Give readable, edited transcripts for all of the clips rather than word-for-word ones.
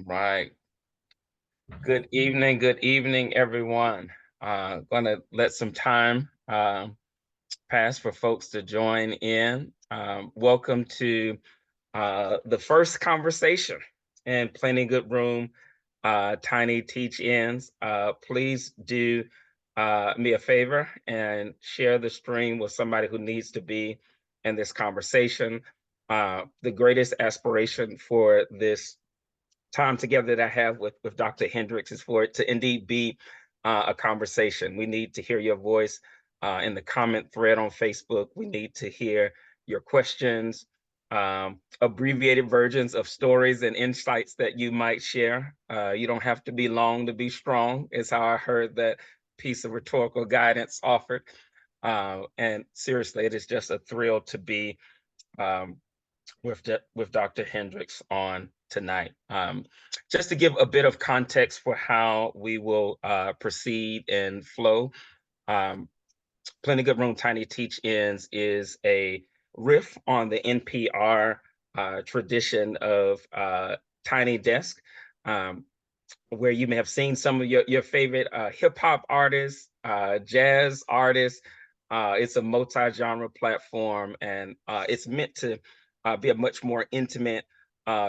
Right. Good evening, everyone. Gonna let some time pass for folks to join in. Welcome to the first conversation in Plenty Good Room, Tiny Teach-Ins. Please do me a favor and share the stream with somebody who needs to be in this conversation. The greatest aspiration for this time together that I have with Dr. Hendricks is for it to indeed be a conversation. We need to hear your voice in the comment thread on Facebook. We need to hear your questions, abbreviated versions of stories and insights that you might share. You don't have to be long to be strong, is how I heard that piece of rhetorical guidance offered. And seriously, it is just a thrill to be um, with Dr. Hendricks on tonight. Just to give a bit of context for how we will proceed and flow, um, Plenty Good Room Tiny Teach-Ins is a riff on the NPR tradition of Tiny Desk, where you may have seen some of your favorite hip hop artists, jazz artists. It's a multi-genre platform, and it's meant to be a much more intimate,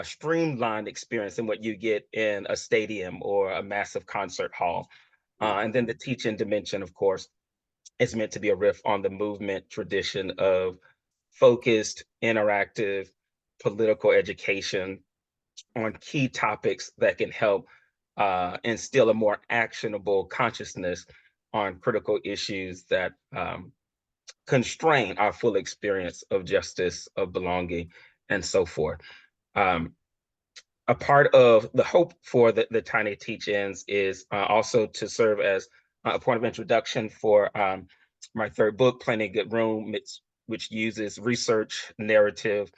streamlined experience than what you get in a stadium or a massive concert hall. And then the teaching dimension, of course, is meant to be a riff on the movement tradition of focused, interactive, political education on key topics that can help instill a more actionable consciousness on critical issues that constrain our full experience of justice, of belonging, and so forth. Um, a part of the hope for the Tiny Teach-Ins is also to serve as a point of introduction for my third book, Plenty Good Room, which uses research, narrative,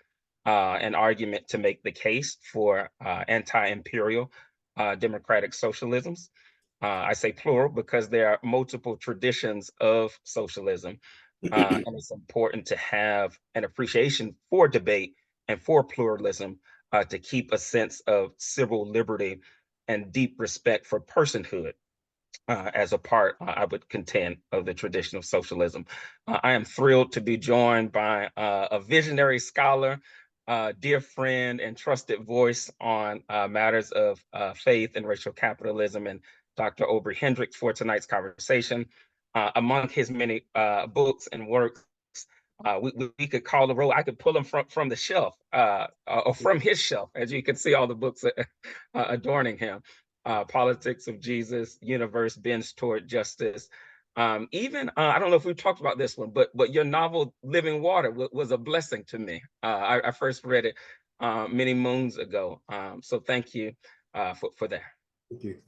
and argument to make the case for anti-imperial democratic socialisms. I say plural because there are multiple traditions of socialism, and it's important to have an appreciation for debate and for pluralism to keep a sense of civil liberty and deep respect for personhood as a part, I would contend, of the tradition of socialism. I am thrilled to be joined by a visionary scholar, dear friend, and trusted voice on matters of faith and racial capitalism, and Dr. Obery Hendricks for tonight's conversation. Among his many books and works, we could call the roll. I could pull them from the shelf or from his shelf, as you can see all the books adorning him. Politics of Jesus, Universe Bends Toward Justice. Even I don't know if we talked about this one, but your novel Living Water was a blessing to me. I first read it many moons ago. So thank you for that.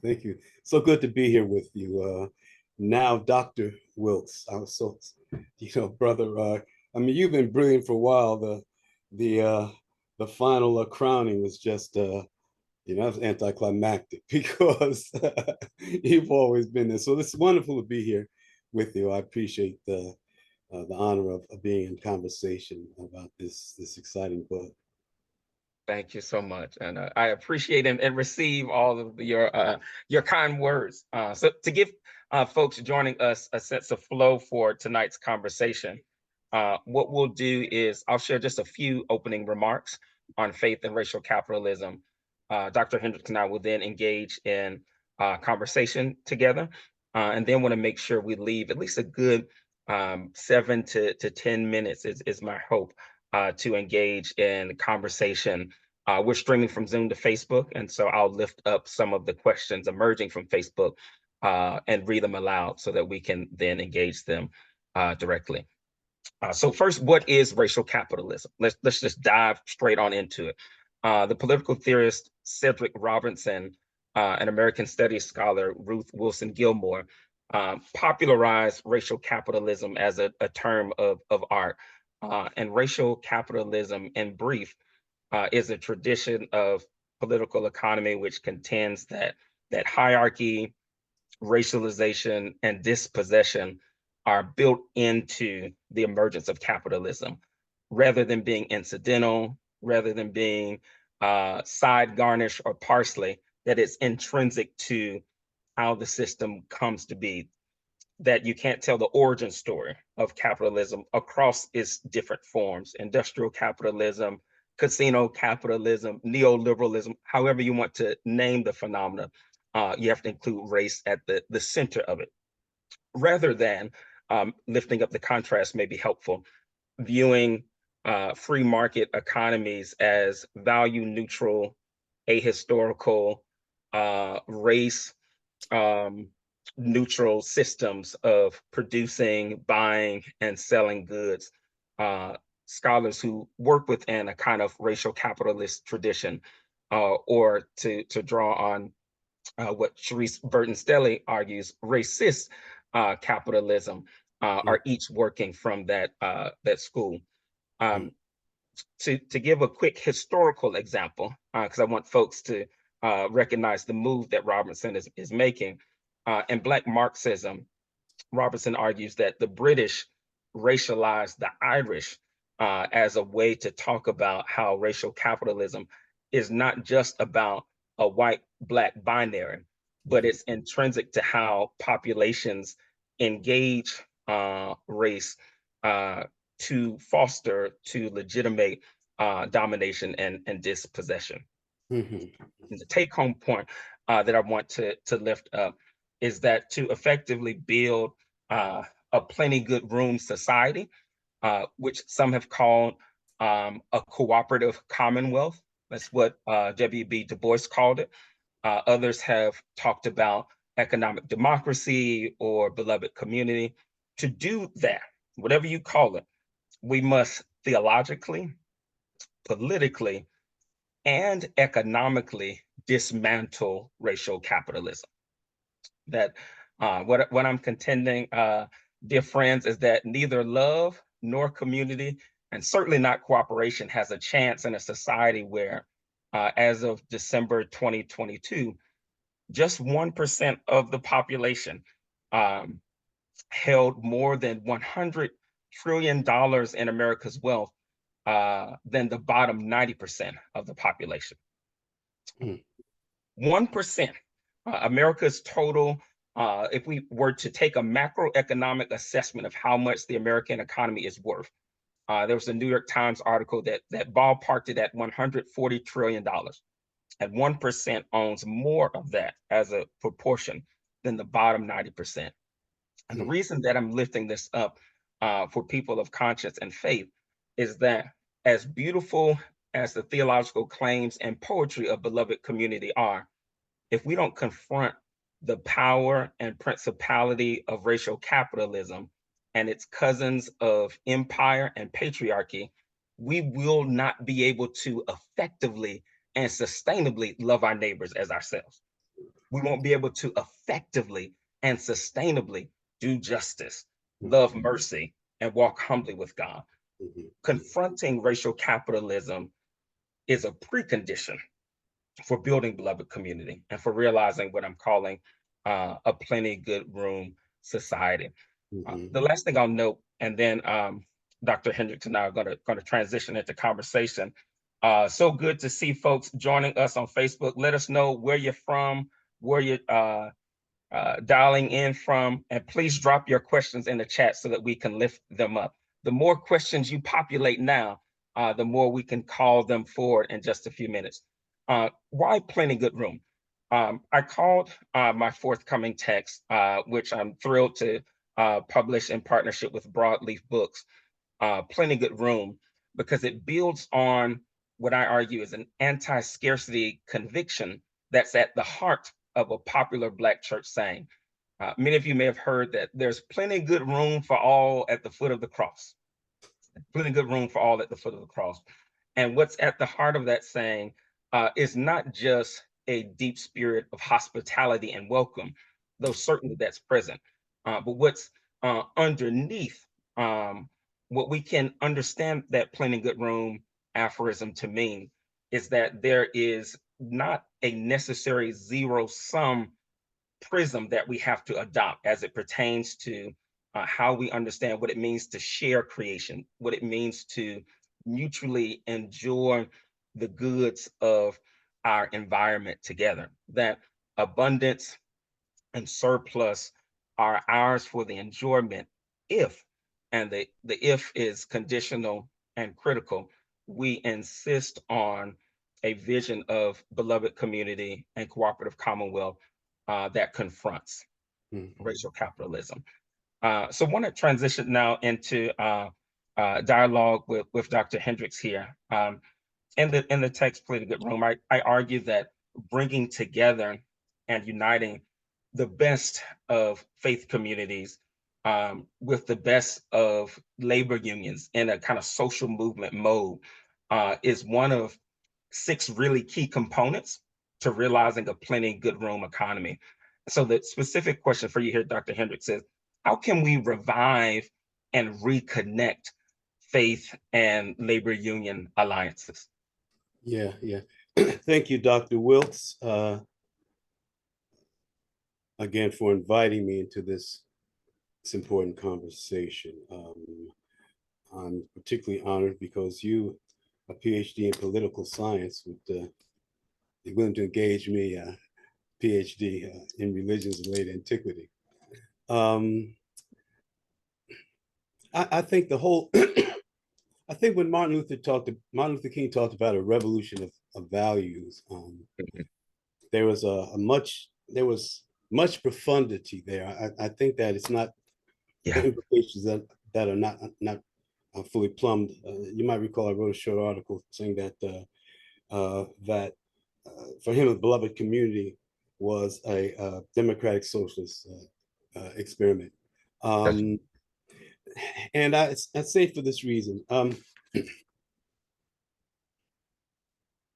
Thank you. So good to be here with you. Now, Dr. Wilkes, I was so, brother. I mean, you've been brilliant for a while. The final crowning was just, that was anticlimactic because you've always been there. So it's wonderful to be here with you. I appreciate the honor of being in conversation about this exciting book. Thank you so much, and I appreciate and receive all of your kind words. So to give folks joining us a sense of flow for tonight's conversation, what we'll do is I'll share just a few opening remarks on faith and racial capitalism. Dr. Hendricks and I will then engage in conversation together, and then want to make sure we leave at least a good 7 to 10 minutes is my hope to engage in conversation. We're streaming from Zoom to Facebook, and so I'll lift up some of the questions emerging from Facebook and read them aloud so that we can then engage them directly. So first, what is racial capitalism? Let's just dive straight on into it. The political theorist Cedric Robinson, an American studies scholar, Ruth Wilson Gilmore, popularized racial capitalism as a term of art. And racial capitalism, in brief, is a tradition of political economy which contends that hierarchy, racialization, and dispossession are built into the emergence of capitalism, rather than being incidental, rather than being side garnish or parsley, that it's intrinsic to how the system comes to be, that you can't tell the origin story of capitalism across its different forms: industrial capitalism, casino capitalism, neoliberalism, however you want to name the phenomena. You have to include race at the center of it, rather than lifting up the contrast may be helpful. Viewing free market economies as value neutral, ahistorical, race um, neutral systems of producing, buying, and selling goods. Uh, Scholars who work within a kind of racial capitalist tradition, or to draw on what Sharice Burton Stelly argues, racist capitalism, Mm, are each working from that school. mm, Um, to give a quick historical example, because I want folks to recognize the move that Robertson is making. In Black Marxism, Robertson argues that the British racialized the Irish as a way to talk about how racial capitalism is not just about a white black binary, but mhm, it's intrinsic to how populations engage race uh, to foster, to legitimate domination and dispossession. mhm, And the take home point that I want to lift up is that to effectively build uh, a plenty good room society, which some have called a cooperative commonwealth. That's what W.B. Du Bois called it. Others have talked about economic democracy or beloved community. To do that, whatever you call it, we must theologically, politically, and economically dismantle racial capitalism. That what I'm contending, dear friends, is that neither love nor community, and certainly not cooperation, has a chance in a society where, as of December 2022, just 1% of the population um, held more than $100 trillion in America's wealth than the bottom 90% of the population. mm, 1%. America's total, if we were to take a macroeconomic assessment of how much the American economy is worth, there was a New York Times article that ballparked it at $140 trillion. And 1% owns more of that as a proportion than the bottom 90%. And the mm, reason that I'm lifting this up for people of conscience and faith is that, as beautiful as the theological claims and poetry of beloved community are, if we don't confront the power and principality of racial capitalism and its cousins of empire and patriarchy, we will not be able to effectively and sustainably love our neighbors as ourselves. We won't be able to effectively and sustainably do justice, love mhm, mercy, and walk humbly with God. mhm, Confronting racial capitalism is a precondition for building beloved community and for realizing what I'm calling a plenty good room society. mhm, The last thing I'll note, and then Dr. Hendricks and I are going to transition into conversation. So good to see folks joining us on Facebook. Let us know where you're from, where you're dialing in from, and please drop your questions in the chat so that we can lift them up. The more questions you populate now, the more we can call them forward in just a few minutes. Why Plenty Good Room? I called my forthcoming text, which I'm thrilled to publish in partnership with Broadleaf Books, Plenty Good Room, because it builds on what I argue is an anti-scarcity conviction that's at the heart of a popular Black church saying. Many of you may have heard that there's plenty good room for all at the foot of the cross. Plenty good room for all at the foot of the cross. And what's at the heart of that saying is not just a deep spirit of hospitality and welcome, though certainly that's present, but what's underneath, um, what we can understand that plenty good room aphorism to mean is that there is not a necessary zero sum prism that we have to adopt as it pertains to how we understand what it means to share creation, what it means to mutually enjoy the goods of our environment together, that abundance and surplus are ours for the enjoyment if, and the if is conditional and critical, we insist on a vision of beloved community and cooperative commonwealth that confronts Mhm. racial capitalism. So I want to transition now into dialogue with Dr. Hendricks here. In the text Play the Good Room, I argue that bringing together and uniting the best of faith communities with the best of labor unions in a kind of social movement mode is one of 6 really key components to realizing a plenty good room economy. So the specific question for you here, Dr. Hendricks, is how can we revive and reconnect faith and labor union alliances? Yeah, yeah. Thank you, Dr. Wilkes, again for inviting me into this important conversation. I'm particularly honored because you, a PhD in political science, would be willing to engage me, PhD in religions of late antiquity. Um, I think the whole, I think when Martin Luther King talked about a revolution of values, Mhm. there was much profundity there. I think that it's not the Yeah, implications that are not fully plumbed. You might recall I wrote a short article saying that for him, a beloved community was a democratic socialist experiment. that's Um, and I say for this reason,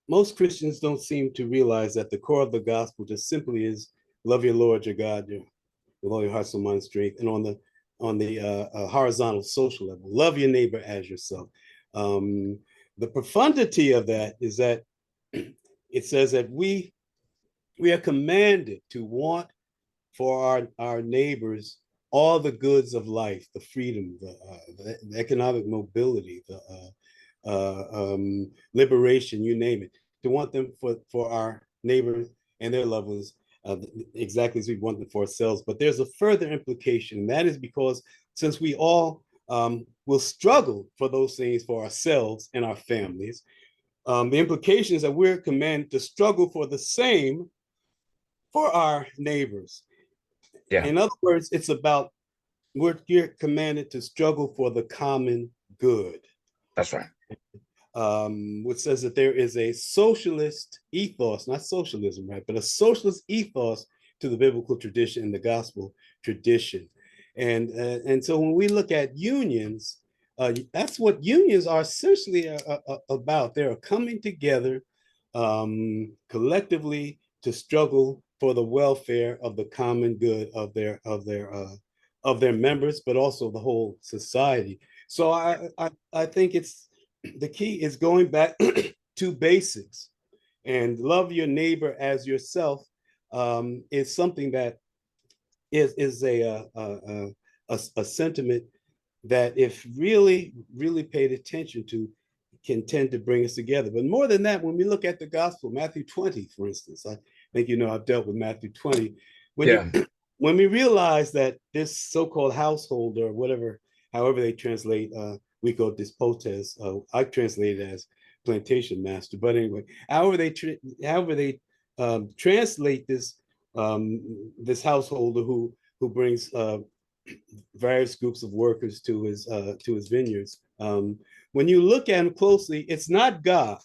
most Christians don't seem to realize that the core of the gospel just simply is love your Lord your God with all your heart, soul, mind, strength, and on the horizontal social level, love your neighbor as yourself. Um, the profundity of that is that it says that we are commanded to want for our neighbors all the goods of life, the freedom, the economic mobility, the liberation, you name it, to want them for our neighbors and their loved ones exactly as we want them for ourselves. But there's a further implication, and that is because since we all will struggle for those things for ourselves and our families, the implication is that we're commanded to struggle for the same for our neighbors. yeah, In other words, it's about we're commanded to struggle for the common good, that's right. which says that there is a socialist ethos, not socialism, right, but a socialist ethos to the biblical tradition and the gospel tradition. And so when we look at unions, that's what unions are essentially about. They're coming together collectively to struggle for the welfare of the common good of their members, but also the whole society. So I think it's the key is going back to basics and love your neighbor as yourself is something that is a sentiment that if really paid attention to can tend to bring us together. But more than that, when we look at the gospel, Matthew 20, for instance, I think I've dealt with Matthew 20. When you Yeah, when we realize that this so-called household or whatever, however they translate we go despotes, I translate it as plantation master. But anyway, however they translate this householder who brings various groups of workers to his vineyards. When you look at him closely, it's not God.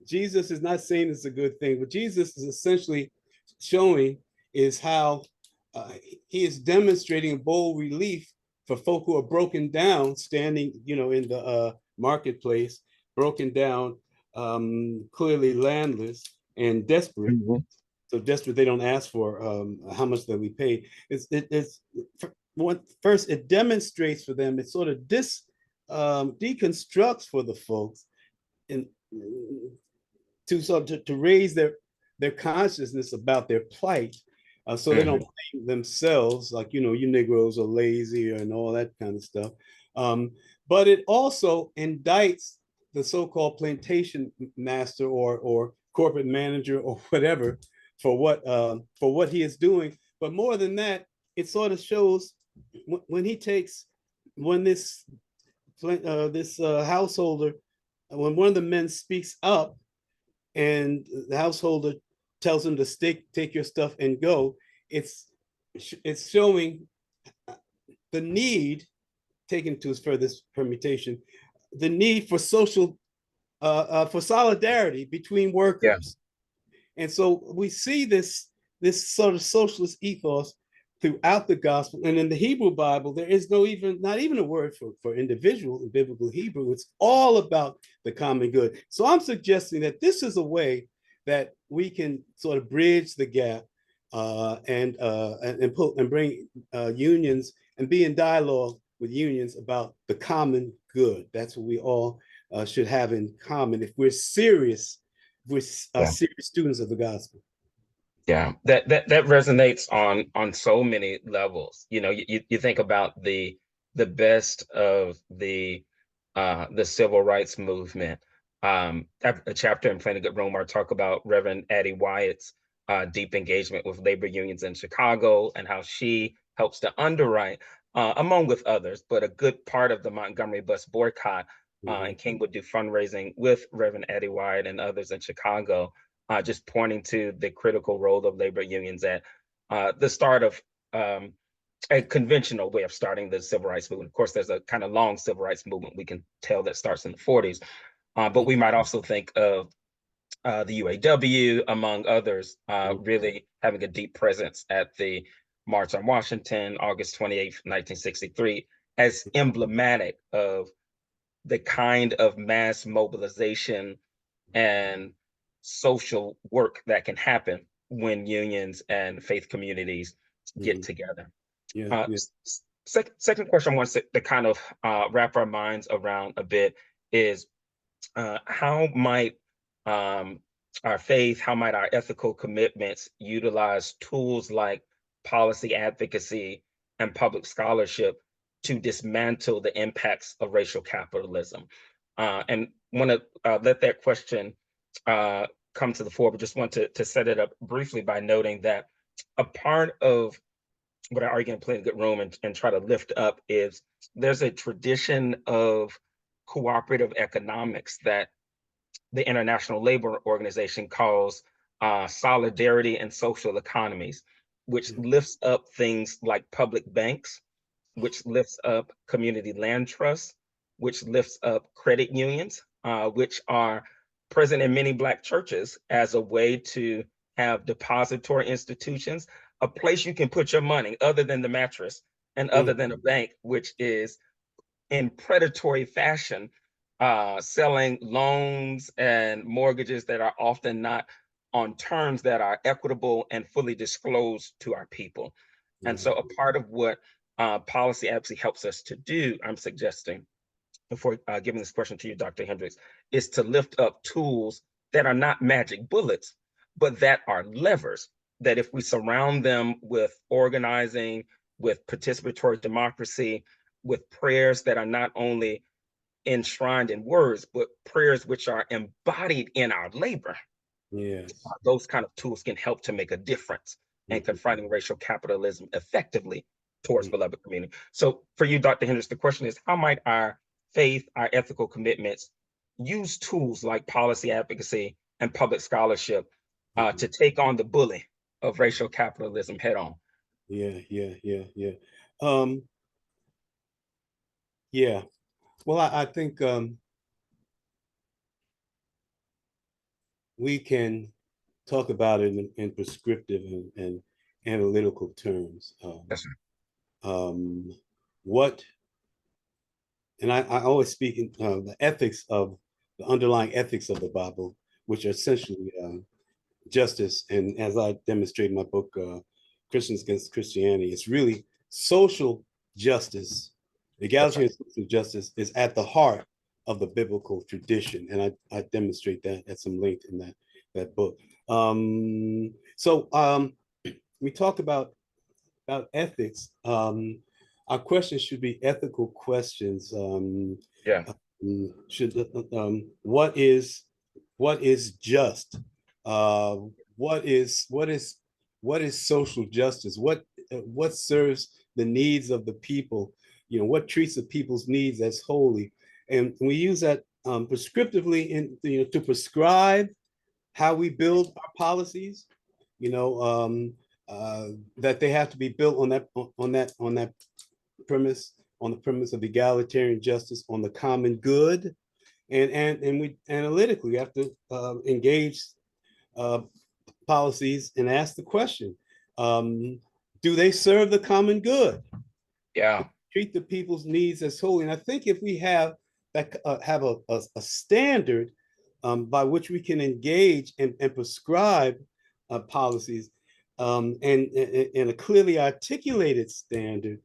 Jesus is not saying it's a good thing. What Jesus is essentially showing is how uh, he is demonstrating bold relief for folk who are broken down, standing, in the marketplace, broken down, clearly landless and desperate. mhm, So desperate they don't ask for how much that we pay. It's first it demonstrates for them. It sort of deconstructs for the folks and to raise their consciousness about their plight, so they don't mhm, blame themselves like you Negroes are lazy and all that kind of stuff. But it also indicts the so-called plantation master or corporate manager or whatever for what he is doing. But more than that, it sort of shows when he takes when this householder, when one of the men speaks up and the householder tells him to take your stuff and go, it's showing the need, taken to its furthest permutation, the need for for solidarity between Yeah. workers. And so we see this sort of socialist ethos throughout the gospel. And in the Hebrew Bible, there is not even a word for individual in biblical Hebrew. It's all about the common good. So I'm suggesting that this is a way that we can sort of bridge the gap and bring unions and be in dialogue with unions about the common good. That's what we all should have in common if we're serious, Yeah. serious students of the gospel. Yeah, that resonates on so many levels. You know, you think about the best of the civil rights movement. A chapter in Playing a Good Rumor talk about Reverend Addie Wyatt's deep engagement with labor unions in Chicago and how she helps to underwrite, among with others, but a good part of the Montgomery bus boycott. And King would do fundraising with Reverend Addie Wyatt and others in Chicago, just pointing to the critical role of labor unions at the start of a conventional way of starting the civil rights movement. Of course, there's a kind of long civil rights movement we can tell that starts in the 40s, but we might also think of the UAW, among others, really having a deep presence at the March on Washington, August 28th, 1963, as emblematic of the kind of mass mobilization and social work that can happen when unions and faith communities get together. Yeah, Uh, yeah. second question I want to kind of wrap our minds around a bit is how might um, our faith, how might our ethical commitments utilize tools like policy advocacy and public scholarship to dismantle the impacts of racial capitalism? And want to let that question uh, come to the fore, but just want to set it up briefly by noting that a part of what I argue in Playing a Good Room and try to lift up is there's a tradition of cooperative economics that the International Labor Organization calls solidarity and social economies, which lifts up things like public banks, which lifts up community land trusts, which lifts up credit unions, which are present in many Black churches as a way to have depository institutions, a place you can put your money other than the mattress and other than a bank, which is in predatory fashion, selling loans and mortgages that are often not on terms that are equitable and fully disclosed to our people. And so, a part of what policy actually helps us to do, I'm suggesting, before giving this question to you, Dr. Hendricks, is to lift up tools that are not magic bullets, but that are levers. That if we surround them with organizing, with participatory democracy, with prayers that are not only enshrined in words, but prayers which are embodied in our labor, Yes. those kind of tools can help to make a difference in Mhm. confronting racial capitalism effectively towards Mhm. beloved community. So for you, Dr. Hendricks, the question is, how might our faith, our ethical commitments use tools like policy advocacy and public scholarship Mhm. to take on the bully of racial capitalism head on? Yeah, yeah, yeah, yeah. Um, yeah. Well, I think we can talk about it in prescriptive and analytical terms. That's right. Um, what, and I always speak in the ethics of the underlying ethics of the Bible, which are essentially justice. And as I demonstrate in my book, Christians Against Christianity, it's really social justice. That's right. Egalitarian social justice is at the heart of the biblical tradition. And I demonstrate that at some length in that book. So we talk about ethics. Our questions should be ethical questions. Yeah. Should what is just? Uh, what is what is what is social justice? What serves the needs of the people? You know, what treats the people's needs as holy? And we use that prescriptively in to prescribe how we build our policies. You know, that they have to be built on that premise, on the premise of egalitarian justice, on the common good, and we analytically have to engage uh, policies and ask the question: do they serve the common good? Yeah. Treat the people's needs as holy. And I think if we have a standard by which we can engage and prescribe policies, and a clearly articulated standard,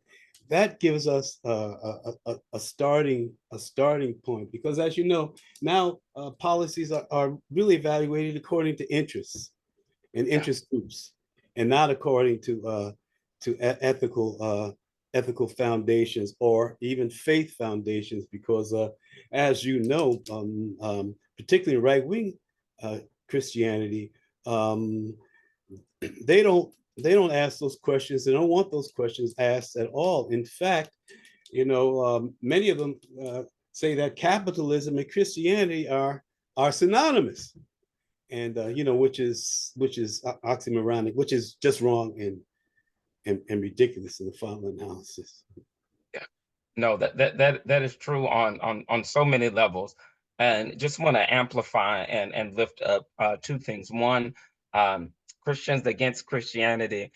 that gives us a starting point. Because as you know, now policies are really evaluated according to interests and Yeah. interest groups, and not according to ethical foundations or even faith foundations. Because as you know, particularly right wing Christianity, um, they don't ask those questions. They don't want those questions asked at all. In fact, many of them say that capitalism and Christianity are synonymous, and which is oxymoronic, which is just wrong and ridiculous in the final analysis. Yeah. No, that is true on so many levels. And just want to amplify and lift up two things. One, um, Christians Against Christianity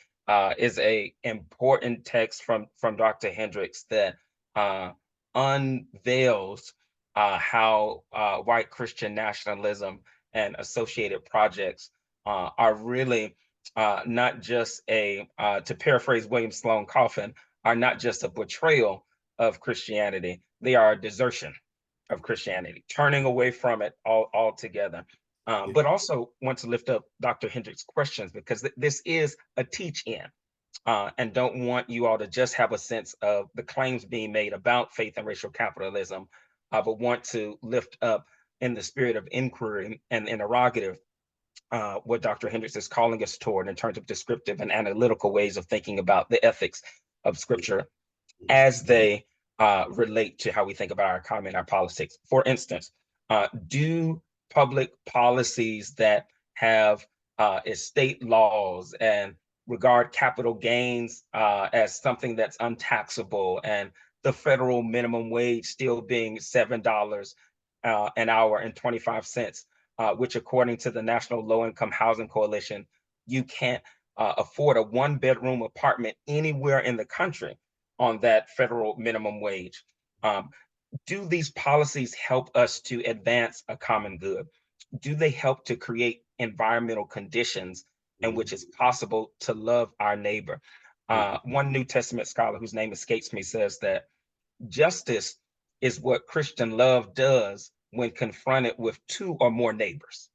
is a important text from Dr. Hendricks that uh, unveils how white Christian nationalism and associated projects are really not just to paraphrase William Sloane Coffin, are not just a betrayal of Christianity, they are a desertion of Christianity, turning away from it altogether. Yeah. But also want to lift up Dr. Hendricks' questions, because this is a teach-in, and don't want you all to just have a sense of the claims being made about faith and racial capitalism, but want to lift up in the spirit of inquiry and interrogative what Dr. Hendricks is calling us toward in terms of descriptive and analytical ways of thinking about the ethics of Scripture as they relate to how we think about our economy and our politics. For instance, do public policies that have estate laws and regard capital gains as something that's untaxable, and the federal minimum wage still being $7 an hour and 25 cents, which according to the National Low Income Housing Coalition, you can't afford a one-bedroom apartment anywhere in the country on that federal minimum wage. Um, do these policies help us to advance a common good? Do they help to create environmental conditions in which it's possible to love our neighbor? One New Testament scholar whose name escapes me says that justice is what Christian love does when confronted with two or more neighbors.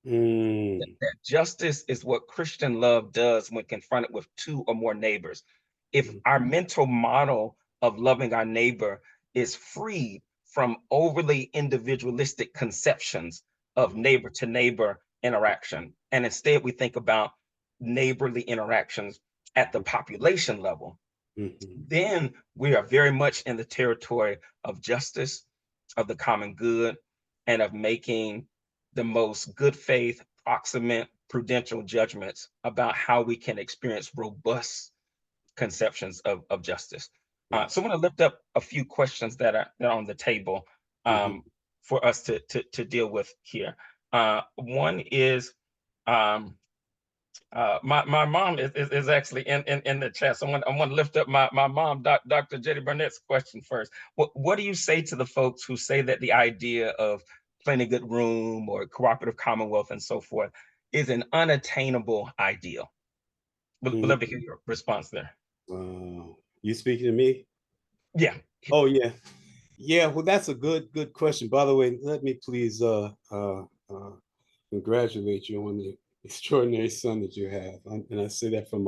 Mm. That justice is what Christian love does when confronted with two or more neighbors. If our mental model of loving our neighbor is freed from overly individualistic conceptions of neighbor to neighbor interaction, and instead we think about neighborly interactions at the population level, Mhm. then we are very much in the territory of justice, of the common good, and of making the most good faith, proximate, prudential judgments about how we can experience robust conceptions of justice. So I want to lift up a few questions that are on the table Mhm. for us to deal with here. One is um, my mom is actually in the chat. So I'm going to lift up my mom, Dr. Jetty Burnett's question first. What do you say to the folks who say that the idea of plenty good room or cooperative commonwealth and so forth is an unattainable ideal? Would love to hear Mhm. your response there. You speaking to me? Yeah. Oh yeah, yeah. Well, that's a good question. By the way, let me please congratulate you on the extraordinary son that you have, and I say that from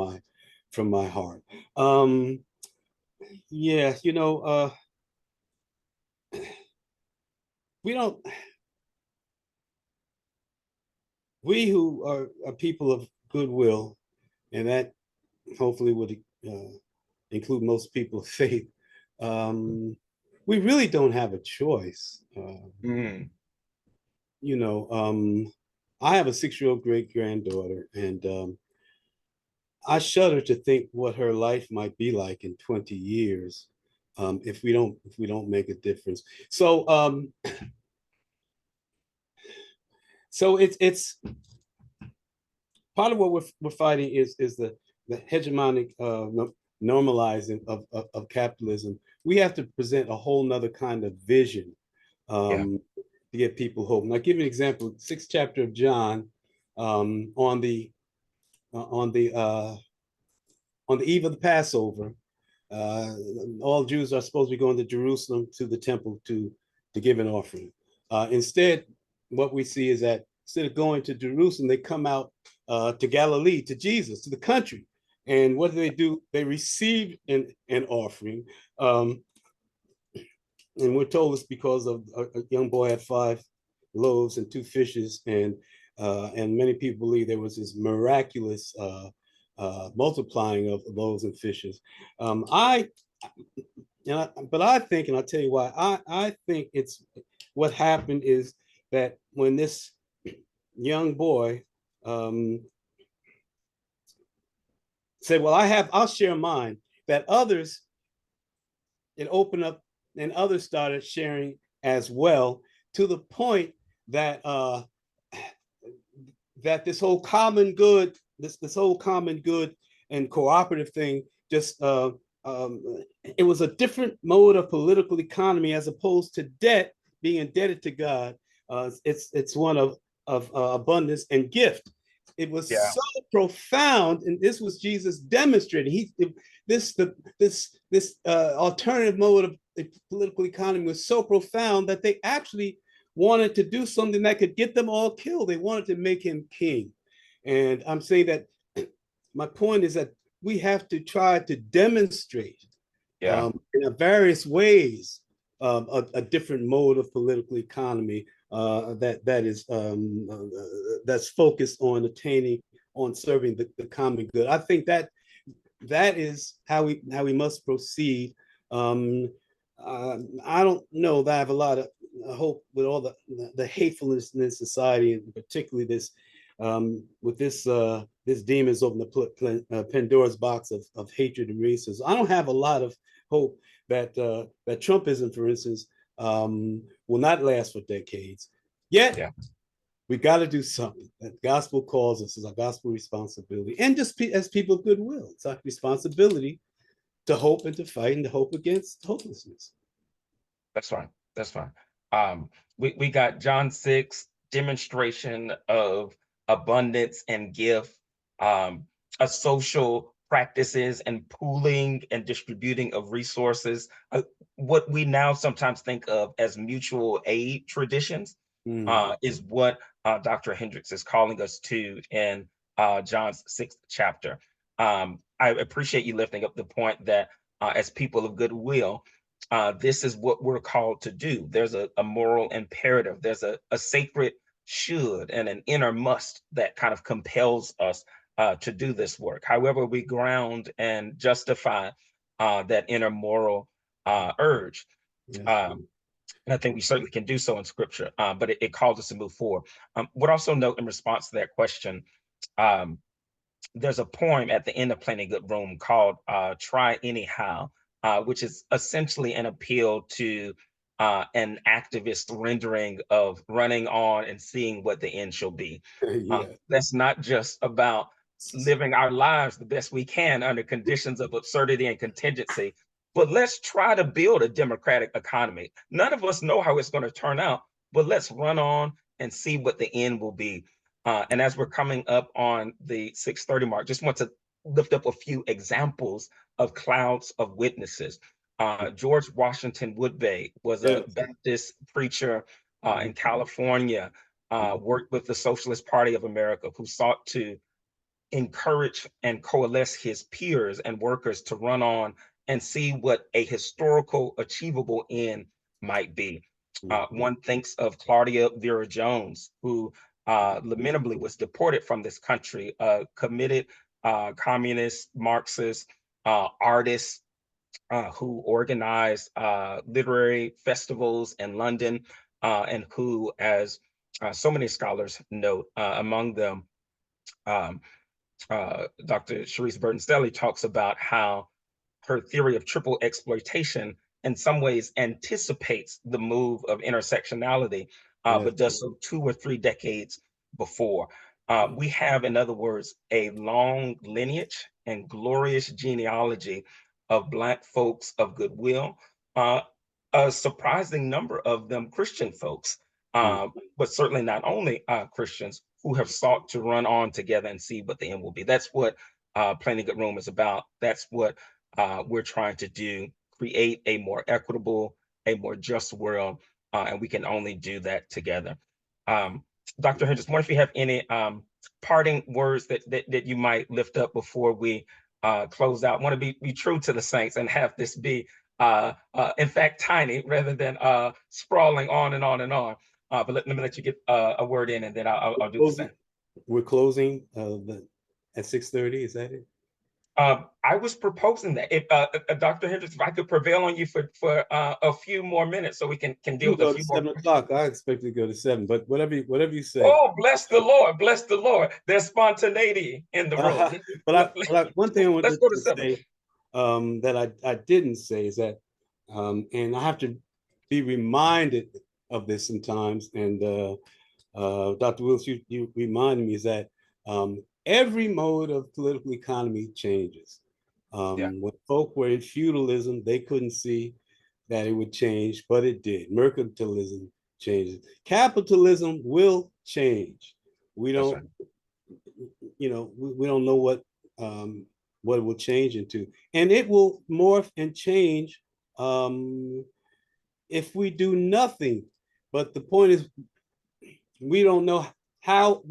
my heart. Yeah, we don't, we who are people of goodwill, and that hopefully would include most people of faith, we really don't have a choice. Mm, You know, I have a 6-year-old great granddaughter, and I shudder to think what her life might be like in 20 years if we don't make a difference. So it's part of what we're fighting is the hegemonic normalizing of capitalism. We have to present a whole nother kind of vision yeah, to give people hope. And I'll give you an example. 6th chapter of John, on the uh, on the uh, on the eve of the Passover, uh, all Jews are supposed to be going to Jerusalem to the temple to give an offering. Instead, what we see is that instead of going to Jerusalem, they come out to Galilee, to Jesus, to the country. And what do? They receive an offering. And we're told it's because of a young boy had 5 loaves and 2 fishes, and many people believe there was this miraculous multiplying of loaves and fishes. I but I think, and I'll tell you why. I think it's what happened is that when this young boy said, "Well, I'll share mine," that others it opened up, and others started sharing as well, to the point that that this whole common good and cooperative thing just it was a different mode of political economy as opposed to debt, being indebted to God. It's one of abundance and gift. It was yeah, so profound, and this was Jesus demonstrating. This alternative mode of political economy was so profound that they actually wanted to do something that could get them all killed. They wanted to make him king. And I'm saying that my point is that we have to try to demonstrate yeah. in various ways a different mode of political economy that's focused on serving the common good. I think that is how we must proceed. Um, I don't know that I have a lot of hope with all the hatefulness in society, and particularly this with this demons open the Pandora's box of hatred and racism. I don't have a lot of hope that Trumpism, for instance, will not last for decades. Yet Yeah. we got to do something. That gospel calls us, is our gospel responsibility, and just as people of goodwill, it's our responsibility to hope and to fight and to hope against hopelessness. That's fine. That's fine. Um, we got John 6 demonstration of abundance and gift, a social practices and pooling and distributing of resources, what we now sometimes think of as mutual aid traditions, Mm. is what Dr. Hendricks is calling us to in John's 6th chapter. I appreciate you lifting up the point that as people of goodwill, this is what we're called to do. There's a moral imperative, there's a sacred should and an inner must that kind of compels us to do this work. However, we ground and justify that inner moral urge. Yes. Um, and I think we certainly can do so in scripture, but it calls us to move forward. Would also note in response to that question, um, there's a poem at the end of Plenty Good Room called Try Anyhow, which is essentially an appeal to an activist rendering of running on and seeing what the end shall be. Yeah. That's not just about living our lives the best we can under conditions of absurdity and contingency, but let's try to build a democratic economy. None of us know how it's going to turn out, but let's run on and see what the end will be. And as we're coming up on the 6:30 mark, just want to lift up a few examples of clouds of witnesses. George Washington Woodbey was a Yes. Baptist preacher in Mhm. California, worked with the Socialist Party of America, who sought to encourage and coalesce his peers and workers to run on and see what a historical, achievable end might be. One thinks of Claudia Vera Jones, who lamentably was deported from this country, committed communist, Marxist artist who organized literary festivals in London, and who, as so many scholars note, among them, um, Dr. Sharice Burton Stelly talks about how her theory of triple exploitation in some ways anticipates the move of intersectionality, Yes. but does so 2 or 3 decades before. We have, in other words, a long lineage and glorious genealogy of Black folks of goodwill, uh, a surprising number of them Christian folks, Mm. but certainly not only Christians who have sought to run on together and see what the end will be. That's what Plenty Good Room is about. That's what we're trying to do, create a more equitable, a more just world, and we can only do that together. Um, Dr. Hendricks, wonder if you have any parting words that you might lift up before we close out. Want to be true to the saints and have this be, in fact, tiny rather than sprawling on and on and on. But let me let you get a word in, and then I'll do the same. We're closing at 6:30. Is that it? I was proposing that if Dr. Hendricks, if I could prevail on you for a few more minutes, so we can deal You with a go to few more. 7 o'clock. I expect to go to 7, but whatever you say. Oh, bless the Lord, bless the Lord. There's spontaneity in the room. One thing I Let's wanted go to to 7. say that I didn't say is that, and I have to be reminded of this sometimes. And Dr. Wilkes, you reminded me is that every mode of political economy changes. Yeah, When folk were in feudalism, they couldn't see that it would change, but it did. Mercantilism changes. Capitalism will change. We that's right. don't, we don't know what it will change into, and it will morph and change if we do nothing. But the point is, we don't know how.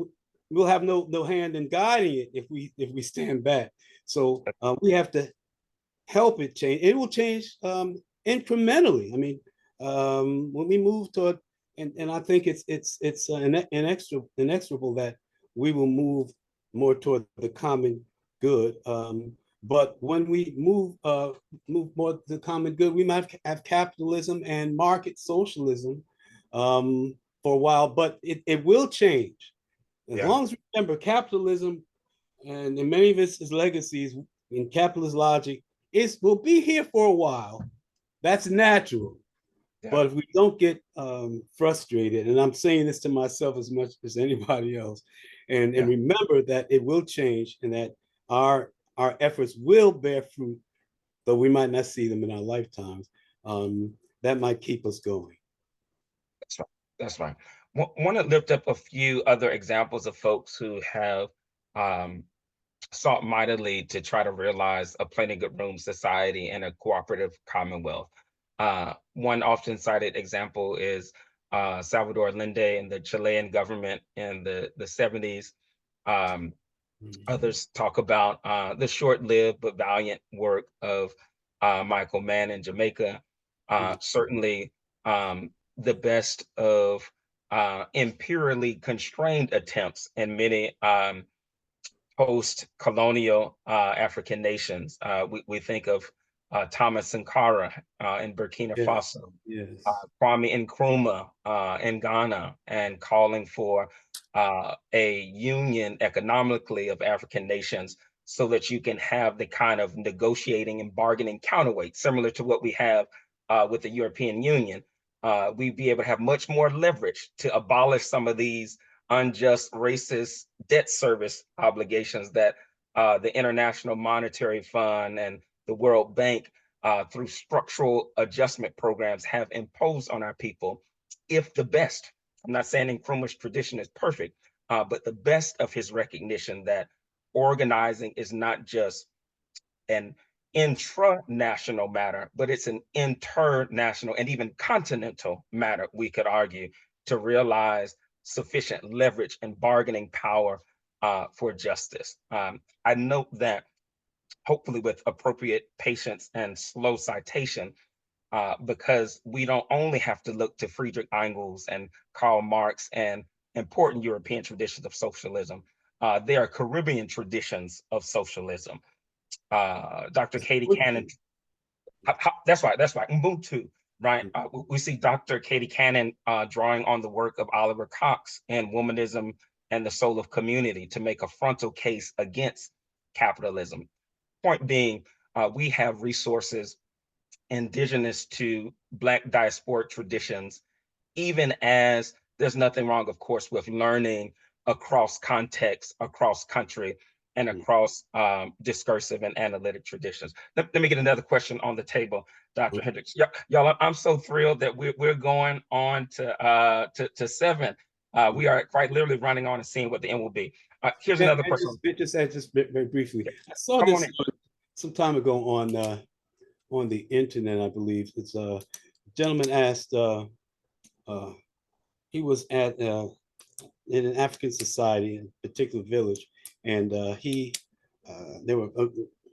We'll have no hand in guiding it if we stand back. So we have to help it change. It will change incrementally. I mean, when we move toward, and I think it's inexorable that we will move more toward the common good. But when we move more to the common good, we might have capitalism and market socialism for a while, but it will change. As Yeah, long as we remember capitalism and in many of its legacies in capitalist logic, it will be here for a while. That's natural. yeah, But if we don't get frustrated, and I'm saying this to myself as much as anybody else, and yeah. remember that it will change and that our efforts will bear fruit, though we might not see them in our lifetimes. That might keep us going. That's right. That's right. Want to lift up a few other examples of folks who have um, sought mightily to try to realize a plenty good room society and a cooperative commonwealth. One often cited example is Salvador Allende and the Chilean government in the 70s. Um, Others talk about the short-lived but valiant work of Michael Mann in Jamaica. Certainly, the best of imperially constrained attempts in many post-colonial African nations. We think of Thomas Sankara in Burkina Yes, Faso, yes, Kwame Nkrumah in Ghana, and calling for a union economically of African nations so that you can have the kind of negotiating and bargaining counterweight, similar to what we have with the European Union. We'd be able to have much more leverage to abolish some of these unjust, racist debt service obligations that the International Monetary Fund and the World Bank, through structural adjustment programs, have imposed on our people. If the best, I'm not saying Nkrumah's tradition is perfect, but the best of his recognition that organizing is not just an intra-national matter, but it's an international and even continental matter, we could argue, to realize sufficient leverage and bargaining power for justice. I note that, hopefully with appropriate patience and slow citation, because we don't only have to look to Friedrich Engels and Karl Marx and important European traditions of socialism. There are Caribbean traditions of socialism. Dr. Katie Cannon, that's right, Ubuntu, right? We see Dr. Katie Cannon drawing on the work of Oliver Cox and Womanism and the Soul of Community to make a frontal case against capitalism. Point being, we have resources indigenous to Black diasporic traditions, even as there's nothing wrong, of course, with learning across context, across country, and across discursive and analytic traditions. Let me get another question on the table, Dr. Hendricks. Y'all, I'm so thrilled that we're going on to 7. We are quite literally running on and seeing what the end will be. Here's another person. Just very briefly. I saw Come this some time ago on the internet, I believe. It's a gentleman asked, he was at in an African society, in a particular village, and he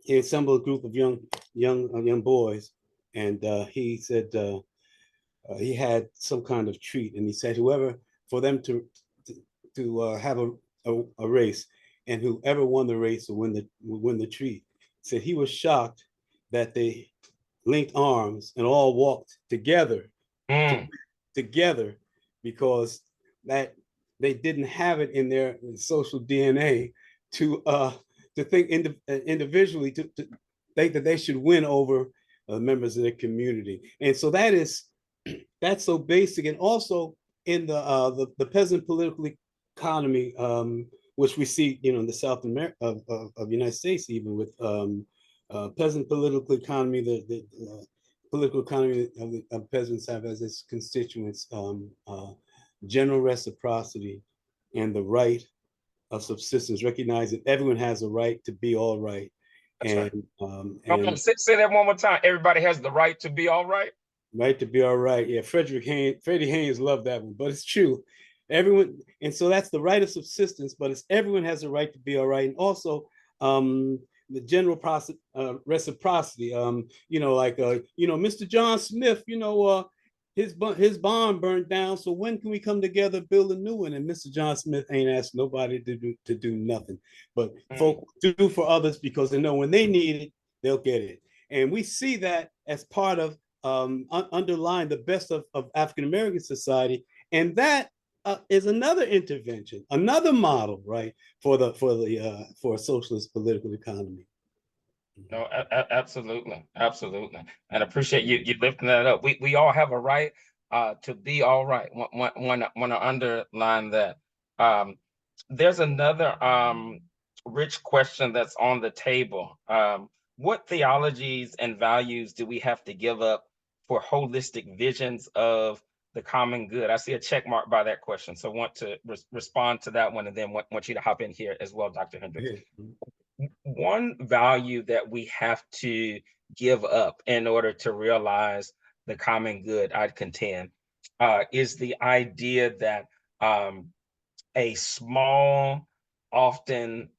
assembled a group of young boys, and he said he had some kind of treat, and he said whoever for them to have a race, and whoever won the race will win the treat. Said he was shocked that they linked arms and all walked together together because that they didn't have it in their social DNA to think individually to think that they should win over members of their community. And so that's so basic. And also in the peasant political economy, which we see, in the South America of the United States, even with peasant political economy, the political economy of peasants have as its constituents general reciprocity and the right of subsistence. Recognize that everyone has a right to be all right. That's and say that one more time. Everybody has the right to be all right. Right to be all right. Yeah, Freddie Haynes loved that one, but it's true. Everyone, and so that's the right of subsistence, but it's everyone has a right to be all right. And also the general reciprocity. Mr. John Smith, his barn burned down. So when can we come together, build a new one? And Mr. John Smith ain't asked nobody to do nothing, but folk do for others because they know when they need it, they'll get it. And we see that as part of underlying the best of African American society, and that is another intervention, another model, right, for a socialist political economy. No, absolutely, and appreciate you lifting that up. We all have a right to be all right. Want to underline that. There's another rich question that's on the table. What theologies and values do we have to give up for holistic visions of the common good? I see a check mark by that question, so want to respond to that one, and then want you to hop in here as well, Dr. Hendricks. One value that we have to give up in order to realize the common good, I'd contend, is the idea that a small, often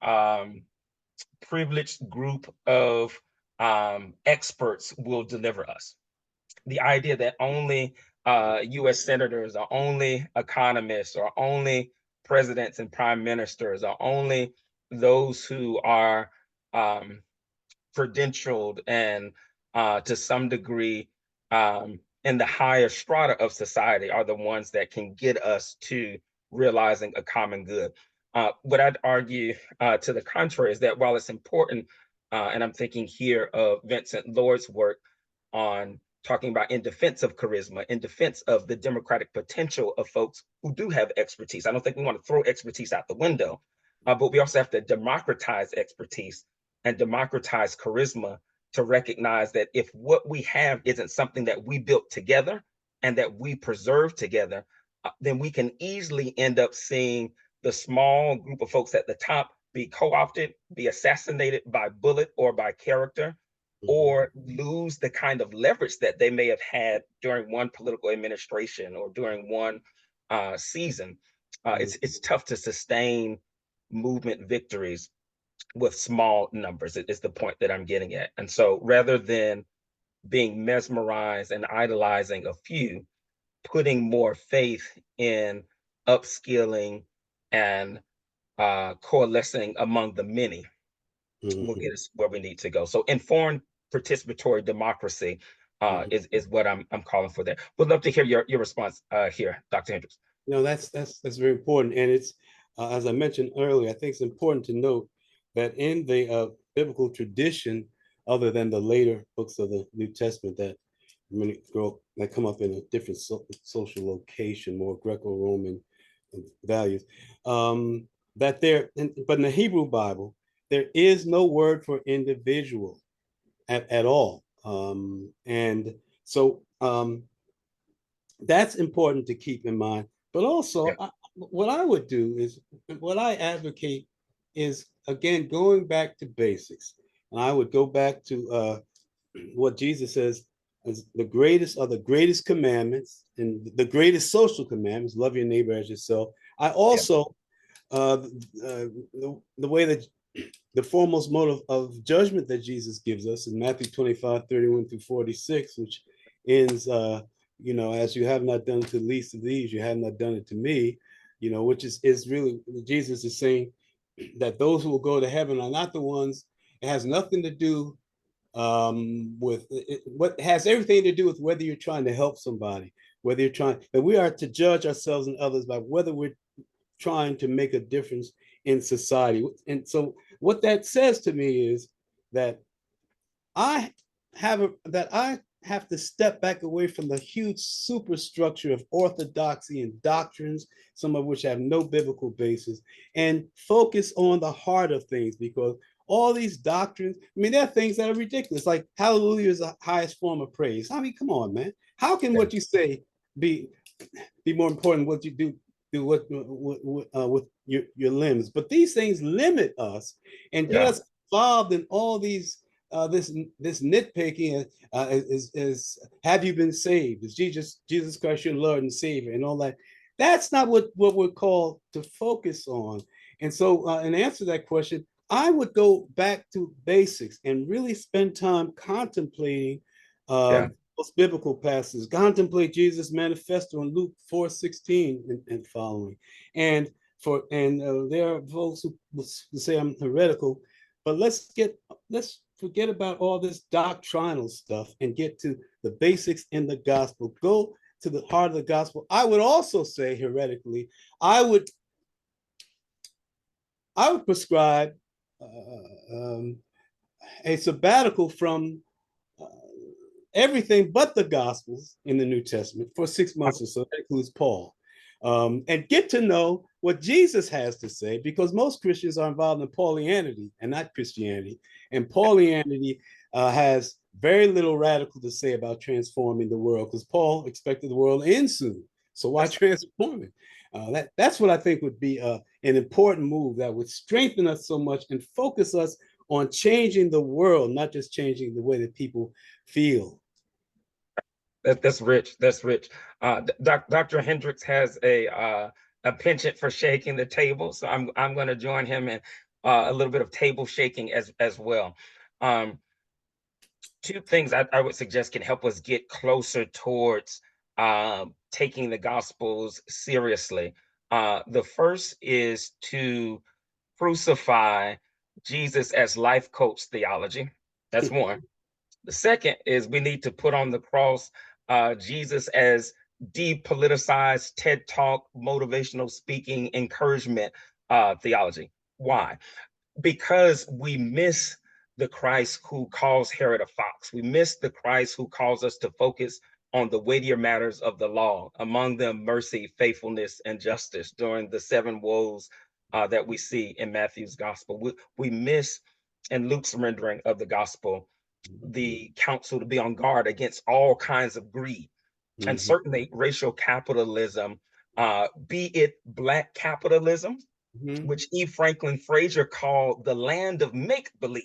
privileged group of experts will deliver us. The idea that only US senators or only economists or only presidents and prime ministers or only those who are credentialed and to some degree in the higher strata of society are the ones that can get us to realizing a common good. What I'd argue to the contrary is that while it's important, and I'm thinking here of Vincent Lord's work on talking about in defense of charisma, in defense of the democratic potential of folks who do have expertise. I don't think we want to throw expertise out the window, but we also have to democratize expertise and democratize charisma to recognize that if what we have isn't something that we built together and that we preserve together, then we can easily end up seeing the small group of folks at the top be co-opted, be assassinated by bullet or by character, or lose the kind of leverage that they may have had during one political administration or during one season. It's tough to sustain movement victories with small numbers. It's the point that I'm getting at. And so rather than being mesmerized and idolizing a few, putting more faith in upskilling and coalescing among the many will Mhm. get us where we need to go. So informed participatory democracy Mhm. is what I'm calling for there. Would love to hear your response here, Dr. Hendricks. No, that's very important, and it's as I mentioned earlier. I think it's important to note that in the biblical tradition, other than the later books of the New Testament that come up in a different social location, more Greco-Roman values, that but in the Hebrew Bible, there is no word for individual at all, and so that's important to keep in mind. But also, Yeah, what I would do is what I advocate is again going back to basics. And I would go back to what Jesus says as the greatest of the greatest commandments and the greatest social commandments: love your neighbor as yourself. I yeah, also the way that the foremost mode of judgment that Jesus gives us in Matthew 25:31 through 46, which ends, as you have not done to the least of these, you have not done it to me, which is really, Jesus is saying that those who will go to heaven are not the ones, it has nothing to do with it, what has everything to do with whether you're trying to help somebody, whether you're trying, that we are to judge ourselves and others by whether we're trying to make a difference in society. And so what that says to me is that I have to step back away from the huge superstructure of orthodoxy and doctrines, some of which have no biblical basis, and focus on the heart of things, because all these doctrines, I mean, there are things that are ridiculous, like hallelujah is the highest form of praise. I mean, come on, man. How can yeah, what you say be more important than what you do with your limbs? But these things limit us and get yeah. us involved in all these this nitpicking. Is have you been saved? Is Jesus Christ your Lord and Savior and all that? That's not what we're called to focus on. And so, in answer to that question, I would go back to basics and really spend time contemplating Yeah. those biblical passages. Contemplate Jesus' manifesto in Luke 4:16 and following. And there are folks who say I'm heretical, but let's forget about all this doctrinal stuff and get to the basics in the gospel. Go to the heart of the gospel. I would also say heretically, I would prescribe um, a sabbatical from uh, everything but the Gospels in the New Testament for 6 months or so. That includes Paul. And get to know what Jesus has to say, because most Christians are involved in Paulianity and not Christianity. And Paulianity has very little radical to say about transforming the world, because Paul expected the world to end soon. So why transform it? That's what I think would be an important move that would strengthen us so much and focus us on changing the world, not just changing the way that people feel. That's rich. That's rich. Dr. Hendricks has a penchant for shaking the table, so I'm going to join him in a little bit of table shaking as well. Um, Two things I would suggest can help us get closer towards taking the Gospels seriously. The first is to crucify Jesus as life coach theology. That's one. The second is we need to put on the cross Jesus as depoliticized TED Talk, motivational speaking, encouragement theology. Why? Because we miss the Christ who calls Herod a fox. We miss the Christ who calls us to focus on the weightier matters of the law, among them mercy, faithfulness, and justice during the seven woes that we see in Matthew's gospel. We miss in Luke's rendering of the gospel the counsel to be on guard against all kinds of greed, and Mm-hmm. certainly racial capitalism, be it Black capitalism, Mm-hmm. which E. Franklin Frazier called the land of make believe.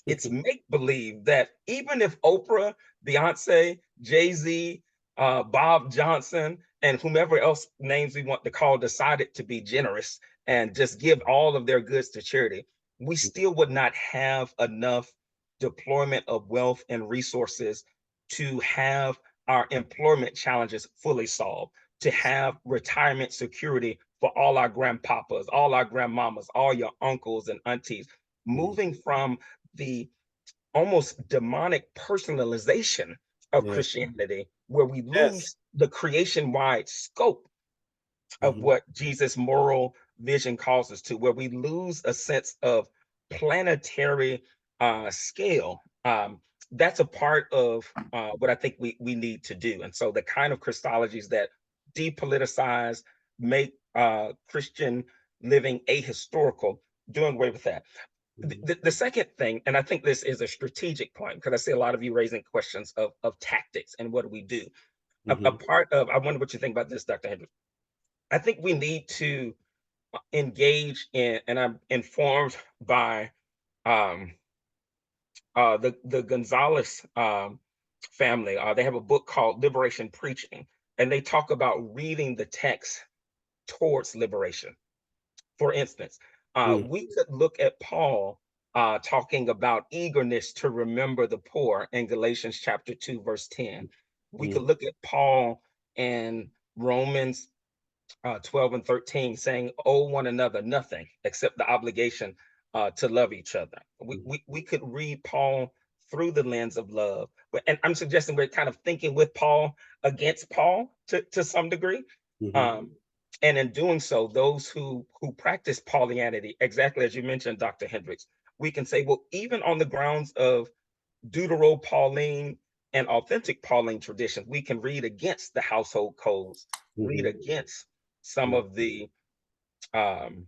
It's make believe that even if Oprah, Beyonce, Jay-Z, Bob Johnson, and whomever else names we want to call decided to be generous and just give all of their goods to charity, we still would not have enough deployment of wealth and resources to have our employment challenges fully solved, to have retirement security for all our grandpapas, all our grandmamas, all your uncles and aunties, moving from the almost demonic personalization of Yeah. Christianity, where we Yes. lose the creation wide scope of Mhm. what Jesus' moral vision calls us to, where we lose a sense of planetary scale. That's a part of what I think we need to do. And so the kind of Christologies that depoliticize, make Christian living ahistorical, doing away with that. Mhm. The second thing, and I think this is a strategic point, because I see a lot of you raising questions of tactics and what do we do. A Mhm. part of, I wonder what you think about this, Dr. Hendricks. I think we need to engage in, and I'm informed by um, the Gonzalez family. They have a book called Liberation Preaching, and they talk about reading the text towards liberation. For instance, Mhm. we could look at Paul talking about eagerness to remember the poor in Galatians chapter 2, verse 10. We could Mhm. look at Paul in Romans 12 and 13, saying, owe one another nothing except the obligation to love each other. We could read Paul through the lens of love. And I'm suggesting we're kind of thinking with Paul against Paul to some degree. Mhm. Um, and in doing so, those who practice Paulianity, exactly as you mentioned, Dr. Hendricks, we can say, well, even on the grounds of Deutero-Pauline and authentic Pauline traditions, we can read against the household codes, read Mhm. against some Mhm. of the um,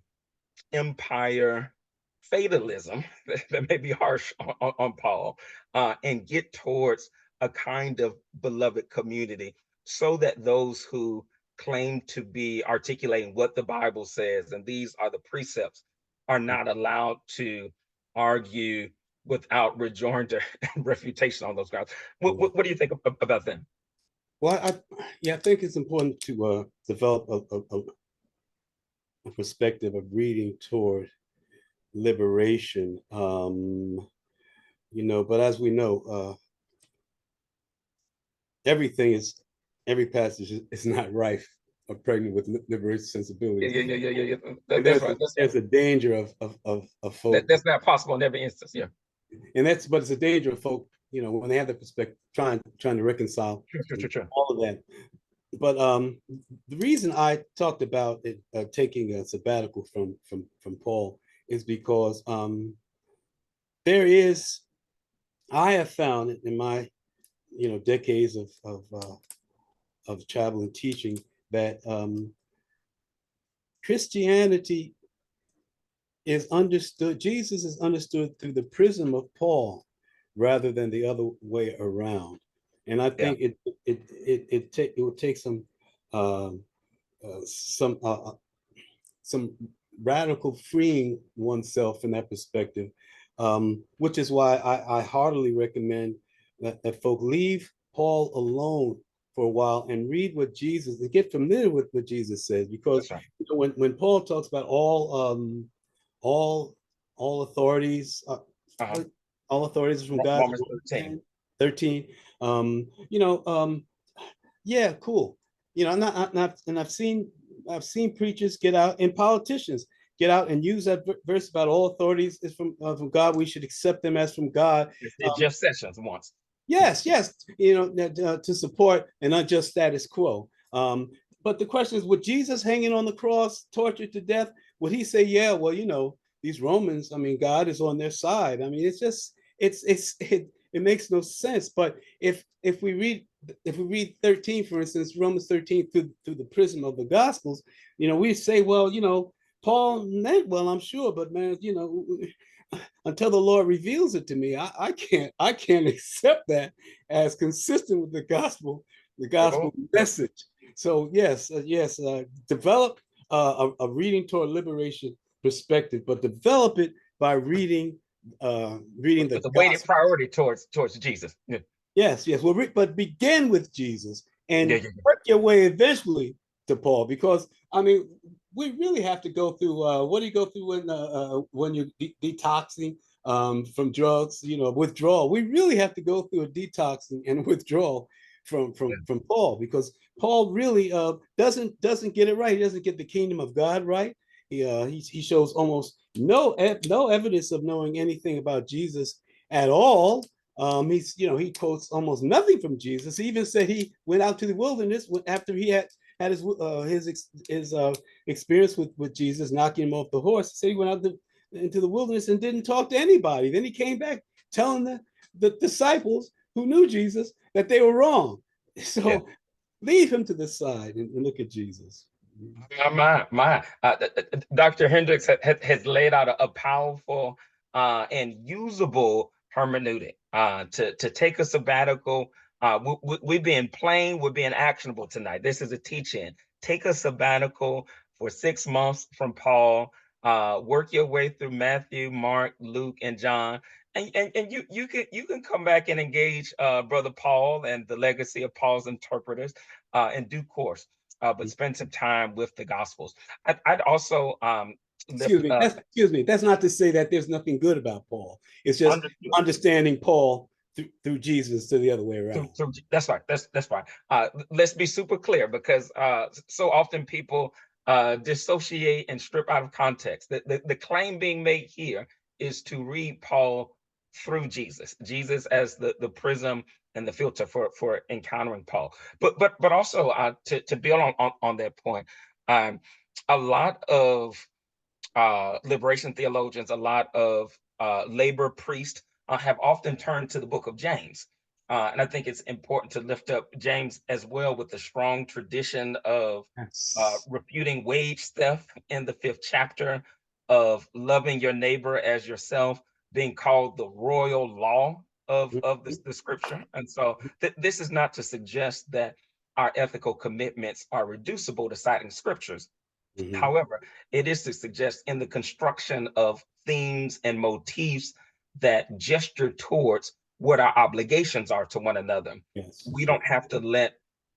empire fatalism that may be harsh on Paul, and get towards a kind of beloved community, so that those who claim to be articulating what the Bible says, and these are the precepts, are not allowed to argue without rejoinder and refutation on those grounds. Yeah. What do you think about them? Well, yeah, I think it's important to develop a perspective of reading toward liberation. But as we know, everything is every passage is not rife or pregnant with liberation Yeah, sensibilities. yeah, yeah, yeah, yeah, yeah. And That's right. That's right. there's a danger of folk, That's not possible in every instance. Yeah. and that's but it's a danger of folk, when they have the perspective trying to reconcile Sure, sure, sure, sure. all of that. But the reason I talked about it, taking a sabbatical from Paul is because there is I have found in my decades of travel and teaching that Christianity is understood. Jesus is understood through the prism of Paul rather than the other way around. And I Yeah. think it would take um, some some radical freeing oneself in that perspective, which is why I heartily recommend that folk leave Paul alone for a while and read what Jesus and get familiar with what Jesus says. Because That's right. when Paul talks about all all authorities, Uh-huh. all authorities from God, Romans 13. 13, um, you know, um, yeah, cool. And I've seen preachers get out and politicians get out and use that verse about all authorities is from God. We should accept them as from God. It's Jeff Sessions once. Yes, yes, to support an unjust status quo. But the question is, would Jesus hanging on the cross, tortured to death, would he say, yeah, well, these Romans, I mean, God is on their side. I mean, it makes no sense. But if we read 13, for instance, Romans 13 through the prism of the Gospels, we say, well, Paul meant well, I'm sure, but man, until the Lord reveals it to me, I can't accept that as consistent with the Oh, gospel message. So yes, develop a reading toward liberation perspective, but develop it by reading the with a weighted gospel. priority towards Jesus. Yeah. Yes, yes. Well, but begin with Jesus Yeah, and yeah, work your way eventually to Paul, because I mean, we really have to go through. What do you go through when you're detoxing? from drugs, withdrawal. We really have to go through a detox and withdrawal from Paul, because Paul really doesn't get it right. He doesn't get the kingdom of God right. He shows almost no evidence of knowing anything about Jesus at all. He quotes almost nothing from Jesus. He even said he went out to the wilderness after he had his experience with Jesus knocking him off the horse. He said he went out into the wilderness and didn't talk to anybody. Then he came back telling the disciples who knew Jesus that they were wrong. So Yeah. leave him to the side and look at Jesus. Dr. Hendricks has laid out a powerful and usable hermeneutic to take a sabbatical. We're being plain, we're being actionable tonight. This is a teach-in. Take a sabbatical for 6 months from Paul. Work your way through Matthew, Mark, Luke, and John. And you can come back and engage Brother Paul and the legacy of Paul's interpreters in due course. But spend some time with the Gospels. I'd also Excuse me. That's not to say that there's nothing good about Paul. It's just understanding Paul through Jesus to the other way around. That's right. That's right. Let's be super clear, because so often people dissociate and strip out of context. The claim being made here is to read Paul through Jesus as the prism and the filter for encountering Paul. But also to build on that point, a lot of liberation theologians, a lot of labor priests have often turned to the book of James. And I think it's important to lift up James as well, with the strong tradition of refuting wage theft in the 5th chapter, of loving your neighbor as yourself being called the royal law of the scripture. And so this is not to suggest that our ethical commitments are reducible to citing scriptures. Mm-hmm. However, it is to suggest in the construction of themes and motifs that gesture towards what our obligations are to one another. Yes. We don't have to let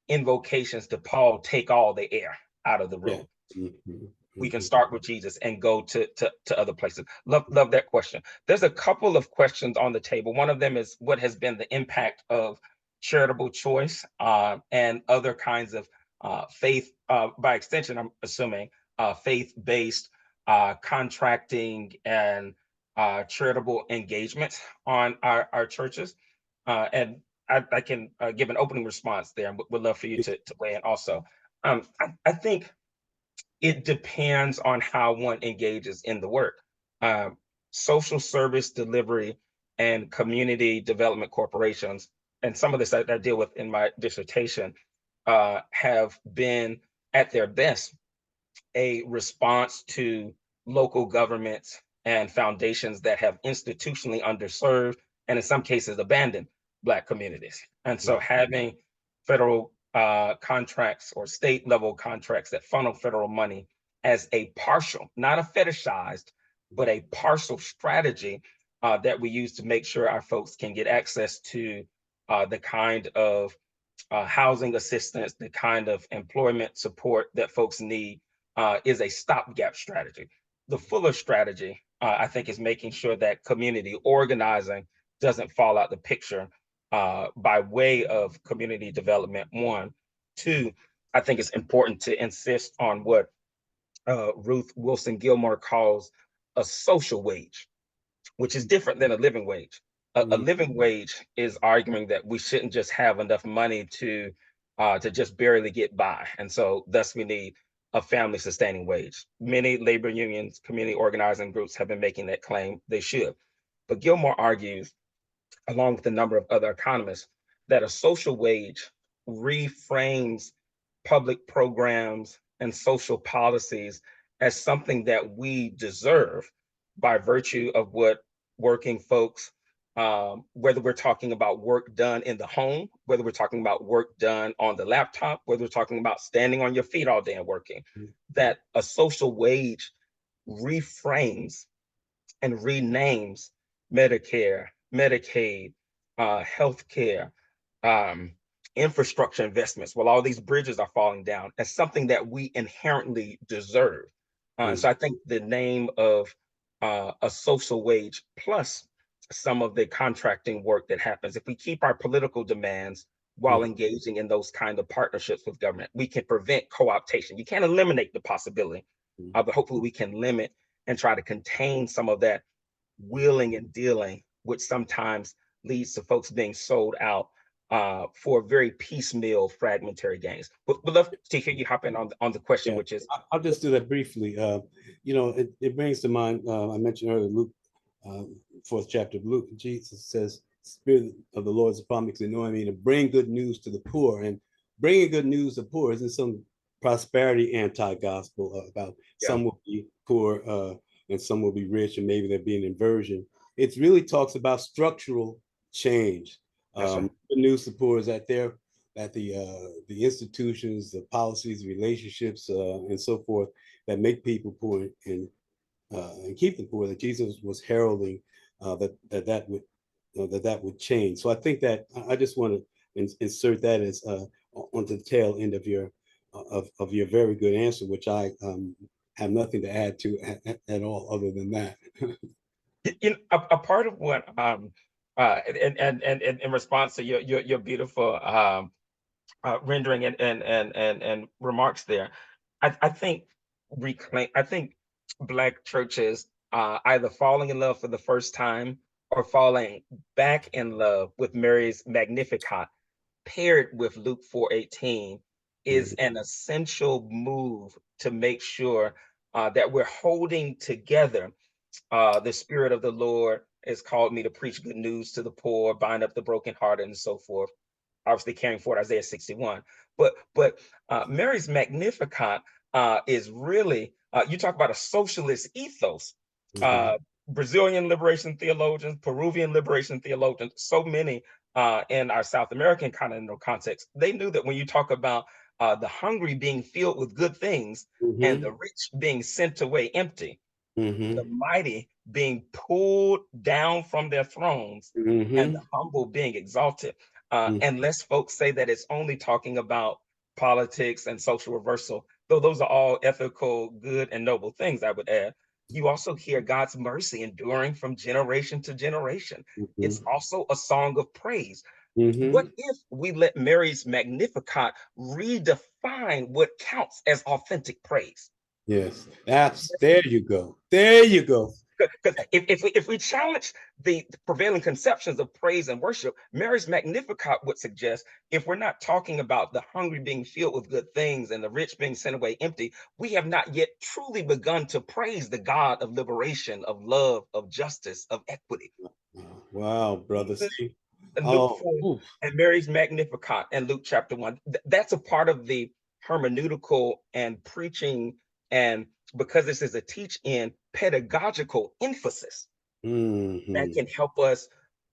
invocations to Paul take all the air out of the room. Yeah. Mm-hmm. We can start with Jesus and go to other places. Love that question. There's a couple of questions on the table. One of them is, what has been the impact of charitable choice and other kinds of faith, by extension, I'm assuming, faith-based contracting and charitable engagement on our churches? And I can give an opening response there, and would love for you to weigh in also. I think it depends on how one engages in the work. Social service delivery and community development corporations, and some of this I deal with in my dissertation, have been at their best a response to local governments and foundations that have institutionally underserved, and in some cases abandoned, Black communities. And so having federal contracts or state level contracts that funnel federal money as a partial, not a fetishized, but a partial strategy that we use to make sure our folks can get access to the kind of housing assistance, the kind of employment support that folks need, is a stopgap strategy. The fuller strategy, I think, is making sure that community organizing doesn't fall out the picture by way of community development, one. Two, I think it's important to insist on what Ruth Wilson Gilmore calls a social wage, which is different than a living wage. A living wage is arguing that we shouldn't just have enough money to just barely get by. And so thus we need a family sustaining wage. Many labor unions, community organizing groups have been making that claim. They should. But Gilmore argues, along with a number of other economists, that a social wage reframes public programs and social policies as something that we deserve by virtue of what working folks, whether we're talking about work done in the home, whether we're talking about work done on the laptop, whether we're talking about standing on your feet all day and working, that a social wage reframes and renames Medicare, Medicaid, healthcare, infrastructure investments, while all these bridges are falling down, as something that we inherently deserve. And so I think the name of a social wage plus some of the contracting work that happens. If we keep our political demands while Mhm. engaging in those kind of partnerships with government, we can prevent co-optation. You can't eliminate the possibility, but hopefully we can limit and try to contain some of that wheeling and dealing, which sometimes leads to folks being sold out for very piecemeal, fragmentary gains. But would love to hear you hop in on the question, Yeah, which is, I'll just do that briefly. It brings to mind, I mentioned earlier, Luke, uh, fourth chapter of Luke, Jesus says, Spirit of the Lord is upon me because anointed me to bring good news to the poor. And bringing good news to the poor isn't some prosperity anti-gospel about yeah, some will be poor and some will be rich and maybe there'll be an inversion. It really talks about structural change. that's right. Good news to the poor is that the institutions, the policies, relationships, and so forth that make people poor and keep them poor. That Jesus was heralding that would change. So I think that I just want to insert that as onto the tail end of your very good answer, which I have nothing to add to at all other than that. A part of what and in response to your beautiful rendering and remarks there, I think I think Black churches either falling in love for the first time or falling back in love with Mary's Magnificat paired with Luke 4:18 is Mhm, an essential move to make sure that we're holding together. The Spirit of the Lord has called me to preach good news to the poor, bind up the brokenhearted, and so forth. Obviously, carrying forward Isaiah 61. But Mary's Magnificat is really, you talk about a socialist ethos. mhm, Uh, Brazilian liberation theologians, Peruvian liberation theologians, so many in our South American continental context, they knew that when you talk about the hungry being filled with good things and mhm, the rich being sent away empty, the mhm, mighty being pulled down from their thrones and the mhm, humble being exalted. mhm. Unless folks say that it's only talking about politics and social reversal, though those are all ethical, good, and noble things, I would add. You also hear God's mercy enduring from generation to generation. It's Mhm. also a song of praise. What Mhm. if we let Mary's Magnificat redefine what counts as authentic praise? Yes. That's there you go. There you go. Because if we challenge the prevailing conceptions of praise and worship, Mary's Magnificat would suggest if we're not talking about the hungry being filled with good things and the rich being sent away empty, we have not yet truly begun to praise the God of liberation, of love, of justice, of equity. Wow, brother. Jesus See. and Luke Oh, 4 oof. and Mary's Magnificat and Luke chapter 1. That's a part of the hermeneutical and preaching, and because this is a teach in pedagogical emphasis that Mhm, can help us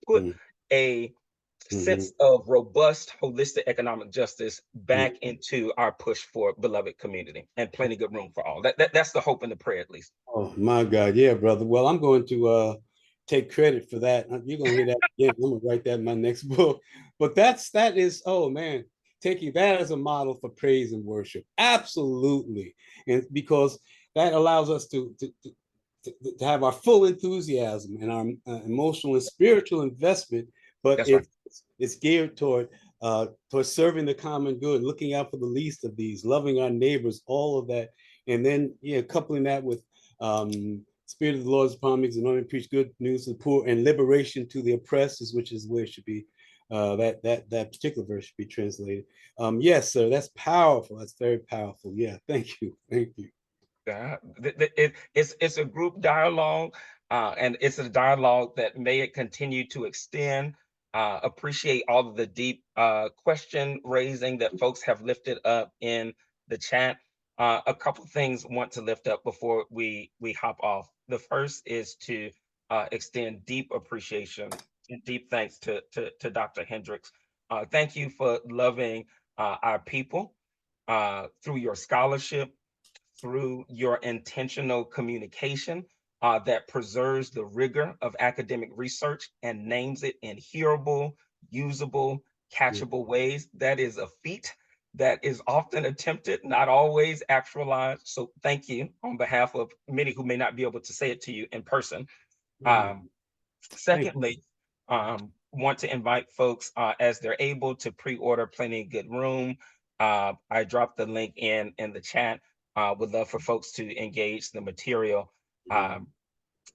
put mhm, a mhm, sense of robust, holistic economic justice back mhm. into our push for beloved community and plenty good room for all. That's the hope and the prayer, at least. Oh my God, yeah, brother. Well, I'm going to take credit for that. You're gonna hear that again. I'm gonna write that in my next book. But that is, oh man, taking that as a model for praise and worship. Absolutely. And because that allows us to have our full enthusiasm and our emotional and spiritual investment, but That's right. it's geared toward serving the common good, looking out for the least of these, loving our neighbors, all of that, and then yeah, coupling that with Spirit of the Lord is upon me, and only preach good news to the poor and liberation to the oppressed, which is where it should be. That particular verse should be translated. Yes, sir. That's powerful. That's very powerful. Yeah. Thank you. Thank you. Yeah, it's a group dialogue, and it's a dialogue that may it continue to extend. Appreciate all of the deep question raising that folks have lifted up in the chat. A couple things want to lift up before we hop off. The first is to extend deep appreciation and deep thanks to Dr. Hendricks. Thank you for loving our people through your scholarship, through your intentional communication that preserves the rigor of academic research and names it in hearable, usable, Yeah. catchable ways. That is a feat. that is often attempted, not always actualized. So thank you on behalf of many who may not be able to say it to you in person. Um, Thank you. Secondly, want to invite folks as they're able to pre-order Plenty of Good Room. I dropped the link in the chat. Would love for folks to engage the material. Um,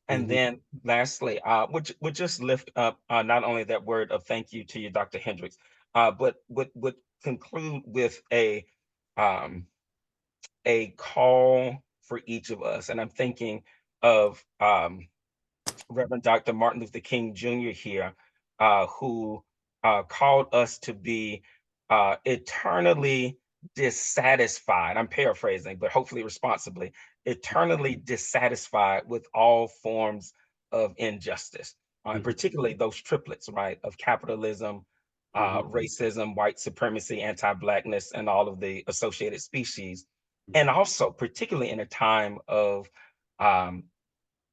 and Mhm. then lastly, would just lift up not only that word of thank you to you, Dr. Hendricks, but would conclude with um, a call for each of us. And I'm thinking of Reverend Dr. Martin Luther King Jr. here, who called us to be eternally dissatisfied. I'm paraphrasing, but hopefully responsibly, eternally dissatisfied with all forms of injustice, and Mhm. particularly those triplets, right, of capitalism, Mhm. racism, white supremacy, anti-Blackness, and all of the associated species. And Mhm. also, particularly in a time of um,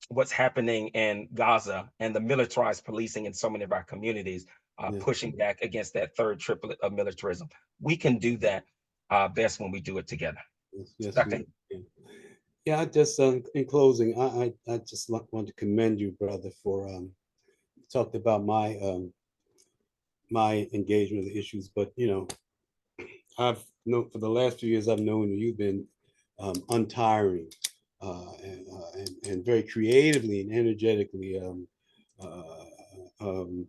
what's happening in Gaza and the militarized policing in so many of our communities, Yeah. pushing back against that third triplet of militarism. We can do that best when we do it together. Yes, yes, we Dr. can. Yeah, I just in closing, I just want to commend you, brother, for talked about my engagement with the issues, but I've known for the last few years I've known you've been untiring and very creatively and energetically uh, um,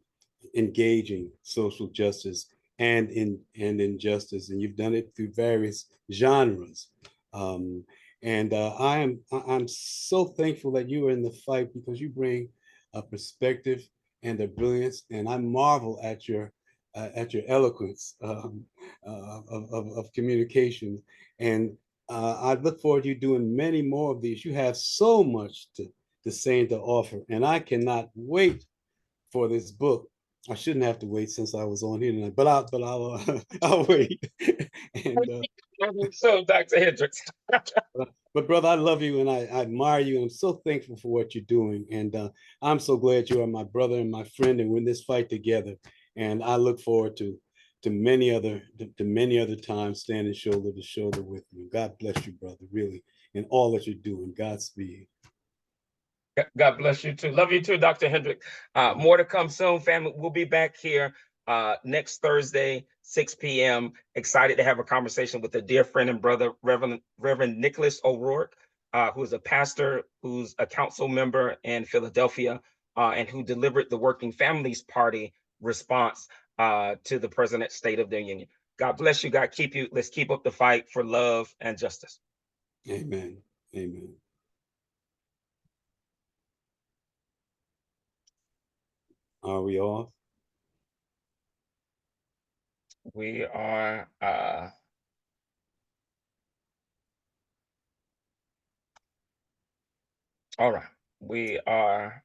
engaging social justice and injustice, and you've done it through various genres. Um, and I'm so thankful that you are in the fight because you bring a perspective and a brilliance, and I marvel at your eloquence of communication. And I look forward to you doing many more of these. You have so much to say and to offer, and I cannot wait for this book. I shouldn't have to wait since I was on here tonight, but I'll I'll wait. and So, Dr. Hendricks. but brother, I love you and I admire you, and I'm so thankful for what you're doing. And I'm so glad you are my brother and my friend, and we're in this fight together. And I look forward to many other times standing shoulder to shoulder with you. God bless you, brother, really, and all that you're doing. Godspeed. God bless you too. Love you too, Dr. Hendrick. More to come soon, family. We'll be back here next Thursday, 6 p.m. Excited to have a conversation with a dear friend and brother, Reverend Nicholas O'Rourke, who is a pastor, who's a council member in Philadelphia, and who delivered the Working Families Party response to the President's State of the Union. God bless you. God keep you. Let's keep up the fight for love and justice. Amen. Amen. Are we off? We are all right. We are